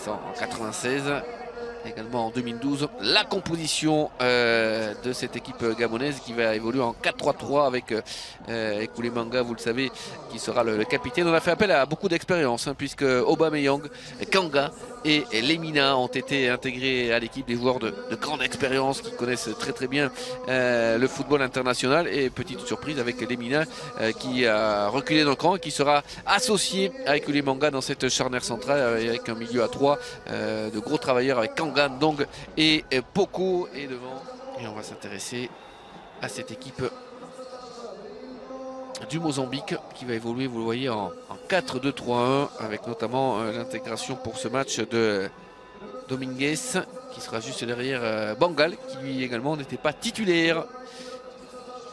1996. Également en 2012, la composition de cette équipe gabonaise qui va évoluer en 4-3-3 avec Ekouly Manga, vous le savez, qui sera le capitaine. On a fait appel à beaucoup d'expérience, puisque Aubameyang, Kanga et Lemina ont été intégrés à l'équipe, des joueurs de grande expérience qui connaissent très bien le football international. Et petite surprise avec Lemina qui a reculé dans le camp et qui sera associé avec Ekouly Manga dans cette charnière centrale avec un milieu à 3 de gros travailleurs avec Kanga, Ndong et Poko est devant. Et on va s'intéresser à cette équipe du Mozambique qui va évoluer, vous le voyez, en 4-2-3-1 avec notamment l'intégration pour ce match de Dominguez qui sera juste derrière Bangal qui lui également n'était pas titulaire.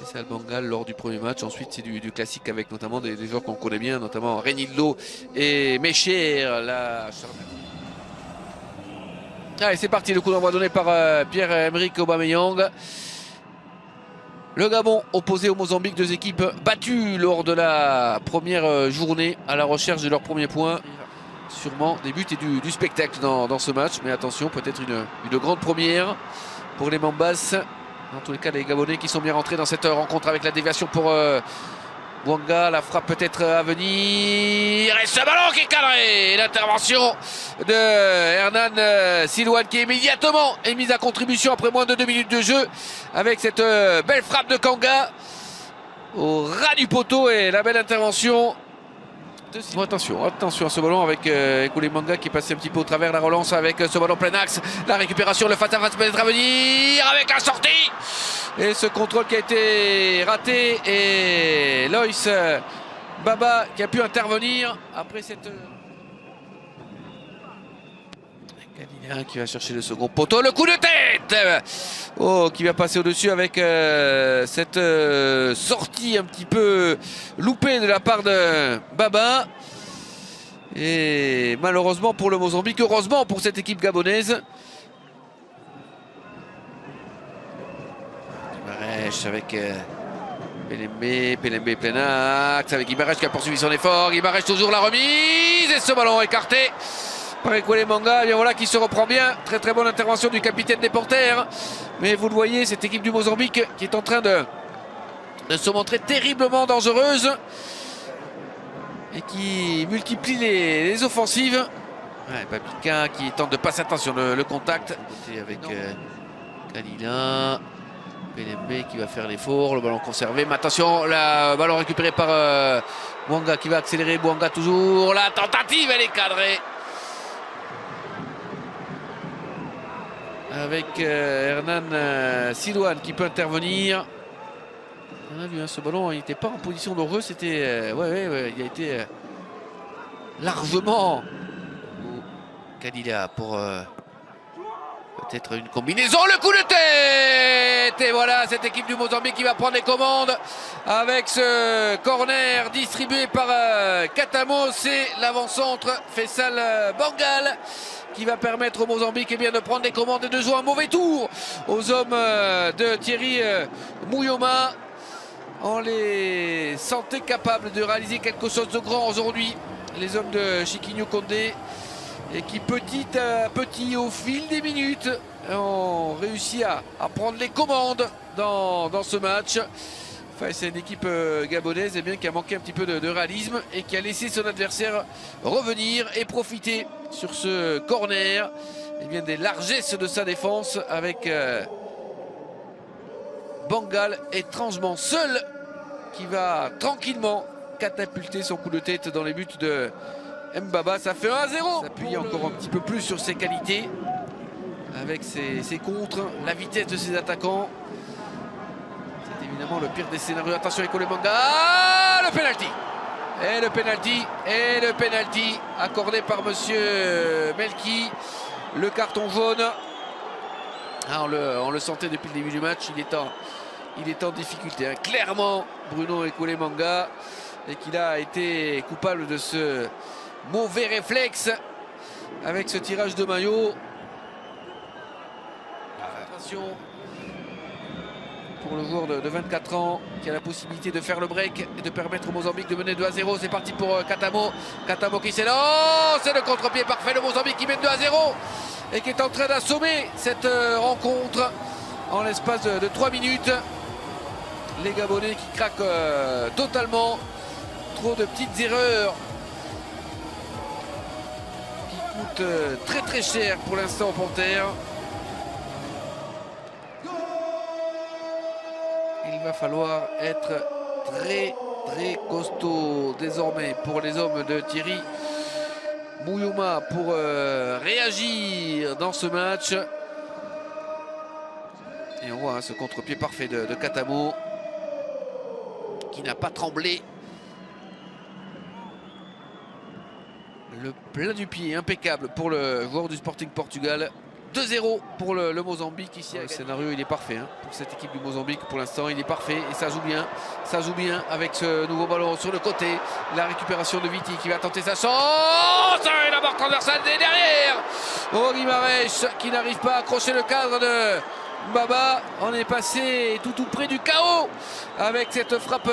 Et c'est Bangal lors du premier match. Ensuite c'est du classique avec notamment des joueurs qu'on connaît bien, notamment Renildo et Mecher, la charnière. Allez, c'est parti, le coup d'envoi donné par Pierre-Emerick Aubameyang. Le Gabon opposé au Mozambique, deux équipes battues lors de la première journée à la recherche de leur premier point. Sûrement des buts et du spectacle dans ce match, mais attention, peut-être une grande première pour les Mambas. En tous les cas, les Gabonais qui sont bien rentrés dans cette rencontre avec la déviation pour Bouanga, la frappe peut-être à venir, et ce ballon qui est cadré, l'intervention de Hernan Silouane qui immédiatement est mise à contribution après moins de 2 minutes de jeu avec cette belle frappe de Kanga au ras du poteau et la belle intervention. Attention à ce ballon avec Ekouly Manga qui est passé un petit peu au travers, la relance avec ce ballon plein axe, la récupération, le face-à-face peut-être à venir avec la sortie et ce contrôle qui a été raté et Loïs Baba qui a pu intervenir après cette... Kadina qui va chercher le second poteau, le coup de tête qui va passer au-dessus avec cette sortie un petit peu loupée de la part de Baba. Et malheureusement pour le Mozambique, heureusement pour cette équipe gabonaise. Guimarães avec Pelembe plein axe avec Guimarães qui a poursuivi son effort. Guimarães toujours la remise et ce ballon écarté par Ekouly Manga, bien voilà qui se reprend bien. Très bonne intervention du capitaine des Panthères. Mais vous le voyez, cette équipe du Mozambique qui est en train de se montrer terriblement dangereuse et qui multiplie les offensives. Ouais, Babika qui tente de passer, attention le contact. Avec Kalina, Pelembe qui va faire l'effort, le ballon conservé. Mais attention, le ballon récupéré par Bouanga qui va accélérer. Bouanga toujours, la tentative elle est cadrée. Avec Hernan Silouane qui peut intervenir. On a vu ce ballon, il n'était pas en position d'heureux, c'était il a été largement Kadila pour peut-être une combinaison, le coup de tête et voilà cette équipe du Mozambique qui va prendre les commandes avec ce corner distribué par Katamo. C'est l'avant-centre Faisal Bangal qui va permettre au Mozambique de prendre les commandes et de jouer un mauvais tour aux hommes de Thierry Mouyoma. On les sentait capables de réaliser quelque chose de grand aujourd'hui, les hommes de Chiquinho Condé, et qui petit à petit, au fil des minutes, ont réussi à prendre les commandes dans ce match. Enfin, c'est une équipe gabonaise qui a manqué un petit peu de réalisme et qui a laissé son adversaire revenir et profiter sur ce corner des largesses de sa défense avec Bangal étrangement seul qui va tranquillement catapulter son coup de tête dans les buts de Mbaba. Ça fait 1-0. S'appuyer encore un petit peu plus sur ses qualités avec ses contres, la vitesse de ses attaquants. C'est évidemment le pire des scénarios. Attention Ekouly Manga, le penalty. Et le penalty accordé par monsieur Melki. Le carton jaune. Ah, on le sentait depuis le début du match, il est en difficulté. Clairement, Bruno Ekouly Manga, et qu'il a été coupable de ce mauvais réflexe avec ce tirage de maillot. Attention. pour le joueur de 24 ans qui a la possibilité de faire le break et de permettre au Mozambique de mener 2-0. C'est parti pour Katamo. Katamo qui s'élance. C'est le contre-pied parfait. Le Mozambique qui mène 2-0 et qui est en train d'assommer cette rencontre en l'espace de 3 minutes. Les Gabonais qui craquent totalement. Trop de petites erreurs qui coûtent très très cher pour l'instant aux Panthères. Il va falloir être très très costaud désormais pour les hommes de Thierry Mouyouma pour réagir dans ce match. Et on voit ce contre-pied parfait de Katamo qui n'a pas tremblé. Le plein du pied impeccable pour le joueur du Sporting Portugal. 2-0 pour le Mozambique ici. Le scénario il est parfait pour cette équipe du Mozambique. Pour l'instant il est parfait et ça joue bien. Ça joue bien avec ce nouveau ballon sur le côté. La récupération de Viti qui va tenter sa chance. Et la barre transversale derrière. Oh, Guimarães qui n'arrive pas à accrocher le cadre de Mbaba. On est passé tout près du chaos avec cette frappe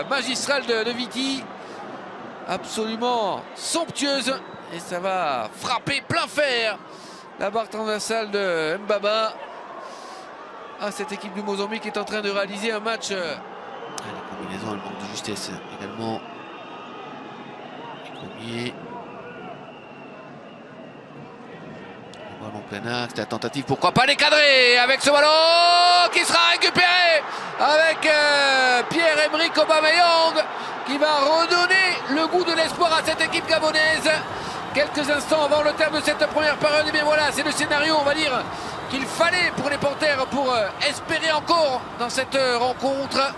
magistrale de Viti. Absolument somptueuse. Et ça va frapper plein fer. La barre transversale de Mbaba. Ah, cette équipe du Mozambique est en train de réaliser un match. La combinaison, elle manque de justesse également. Les le ballon plein axe, la tentative, pourquoi pas les cadrer avec ce ballon qui sera récupéré avec Pierre-Emerick Aubameyang qui va redonner le goût de l'espoir à cette équipe gabonaise. Quelques instants avant le terme de cette première période, et bien voilà, c'est le scénario, on va dire, qu'il fallait pour les Panthères pour espérer encore dans cette rencontre.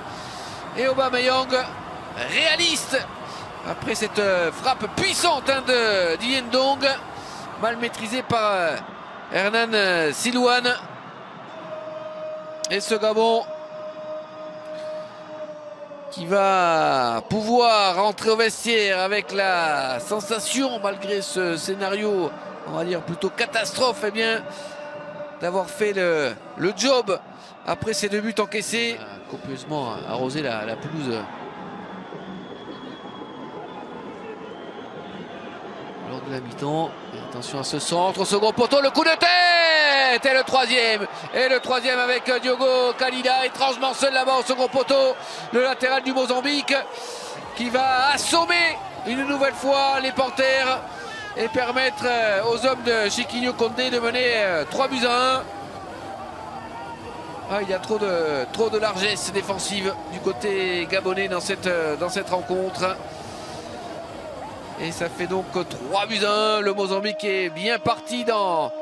Et Aubameyang, réaliste, après cette frappe puissante de Diendong, mal maîtrisée par Hernan Silouane. Et ce Gabon qui va pouvoir rentrer au vestiaire avec la sensation, malgré ce scénario, on va dire plutôt catastrophe, eh bien, d'avoir fait le job après ces 2 buts encaissés. Copieusement arrosé la pelouse lors de la mi-temps. Attention à ce centre, au second poteau, le coup de tête et le troisième. Et le troisième avec Diogo Kalida, étrangement seul là-bas au second poteau. Le latéral du Mozambique qui va assommer une nouvelle fois les Panthères et permettre aux hommes de Chiquinho Condé de mener 3-1. Ah, il y a trop de largesse défensive du côté gabonais dans cette rencontre. Et ça fait donc 3-1. Le Mozambique est bien parti dans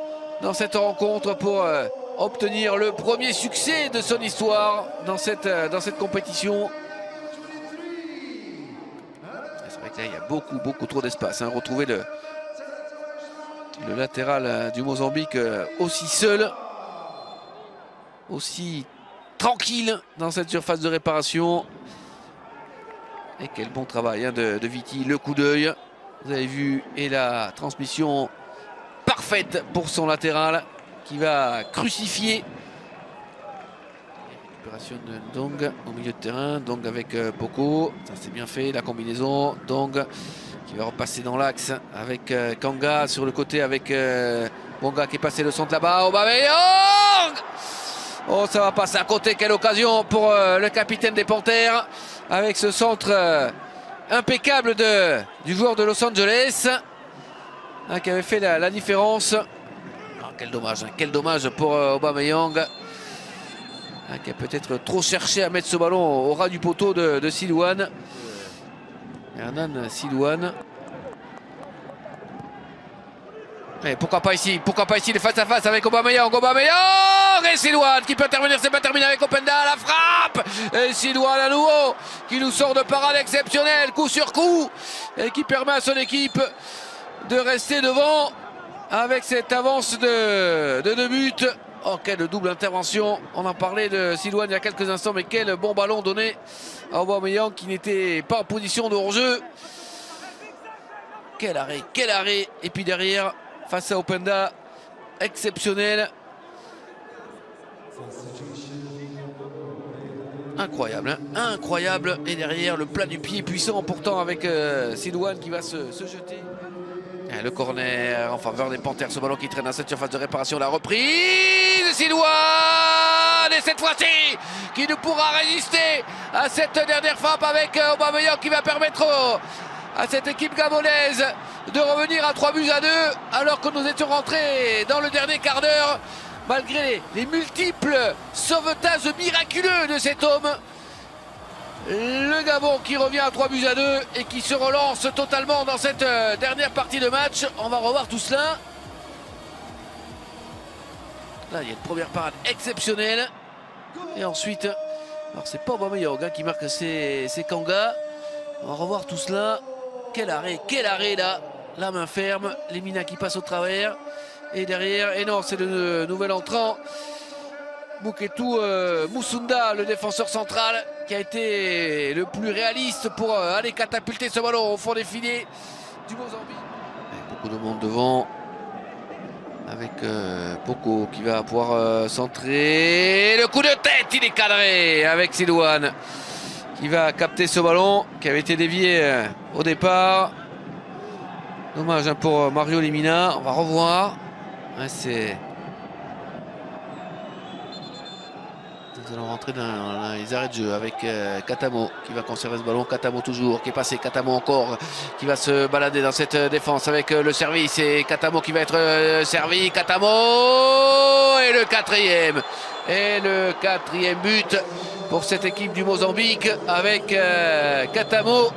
cette rencontre pour obtenir le premier succès de son histoire dans cette compétition. C'est vrai que là, il y a beaucoup trop d'espace. Retrouver le latéral du Mozambique aussi seul, aussi tranquille dans cette surface de réparation. Et quel bon travail de Viti, le coup d'œil. Vous avez vu, et la transmission parfaite pour son latéral qui va crucifier. Récupération de Dong au milieu de terrain. Dong avec Boko. Ça c'est bien fait, la combinaison. Dong qui va repasser dans l'axe avec Kanga sur le côté avec Bonga qui est passé le centre là-bas. Aubameyang! Oh, ça va passer à côté. Quelle occasion pour le capitaine des Panthères avec ce centre impeccable du joueur de Los Angeles qui avait fait la différence. Oh, quel dommage pour Aubameyang qui a peut-être trop cherché à mettre ce ballon au ras du poteau de Silouane. Hernan Silouane. Et pourquoi pas ici le face-à-face avec Aubameyang. Et Silouane qui peut intervenir, c'est pas terminé avec Openda, la frappe. Et Silouane à nouveau qui nous sort de parade exceptionnelle, coup sur coup, et qui permet à son équipe de rester devant avec cette avance de 2 buts. Oh, quelle double intervention. On en parlait de Silouane il y a quelques instants, mais quel bon ballon donné à Aubameyang qui n'était pas en position de hors-jeu. Quel arrêt. Et puis derrière, face à Openda, exceptionnel. Incroyable, hein, incroyable. Et derrière, le plat du pied puissant, pourtant avec Silouane qui va se jeter. Et le corner en faveur des Panthères. Ce ballon qui traîne dans cette surface de réparation. La reprise de Silouane. Et cette fois-ci, qui ne pourra résister à cette dernière frappe avec Aubameyang qui va permettre à cette équipe gabonaise de revenir à 3-2 alors que nous étions rentrés dans le dernier quart d'heure. Malgré les multiples sauvetages miraculeux de cet homme, le Gabon qui revient à 3-2 et qui se relance totalement dans cette dernière partie de match. On va revoir tout cela. Là, il y a une première parade exceptionnelle. Et ensuite, alors c'est pas Aubameyang qui marque ses Kanga. On va revoir tout cela. Quel arrêt là. La main ferme, Lemina qui passe au travers. Et derrière, et non, c'est le nouvel entrant, Mouketou Moussunda, le défenseur central, qui a été le plus réaliste pour aller catapulter ce ballon au fond des filets du Mozambique. Beaucoup de monde devant, avec Poko qui va pouvoir centrer. Le coup de tête, il est cadré avec Silouane, qui va capter ce ballon, qui avait été dévié au départ. Dommage pour Mario Lemina, on va revoir. Ouais, nous allons rentrer dans les arrêts de jeu avec Katamo qui va conserver ce ballon. Katamo toujours qui est passé. Katamo encore qui va se balader dans cette défense avec le service. Et Katamo qui va être servi. Katamo et le quatrième. Et le quatrième but pour cette équipe du Mozambique avec Katamo.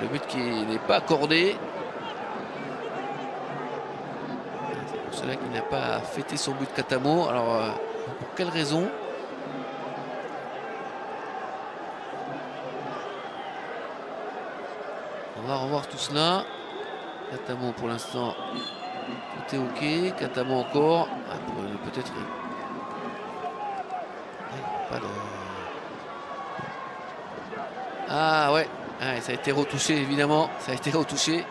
Le but qui n'est pas accordé. C'est pour cela qu'il n'a pas fêté son but Katamo. Alors, pour quelle raison? On va revoir tout cela. Katamo pour l'instant, tout est ok. Katamo encore. Peut-être. Pas de... Ah ouais. Ah, ça a été retouché évidemment, ça a été retouché.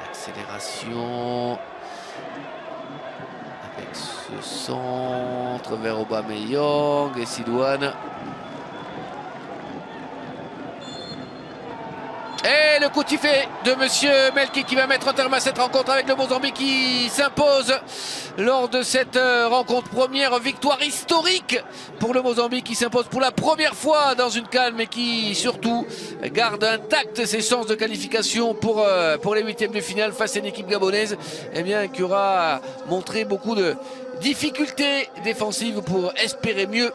L'accélération avec ce centre vers Aubameyang et Silouane. Et le coup de sifflet de monsieur Melki qui va mettre un terme à cette rencontre avec le Mozambique qui s'impose lors de cette rencontre. Première victoire historique pour le Mozambique qui s'impose pour la première fois dans une CAN, mais qui surtout garde intactes ses chances de qualification pour les huitièmes de finale face à une équipe gabonaise qui aura montré beaucoup de difficultés défensives pour espérer mieux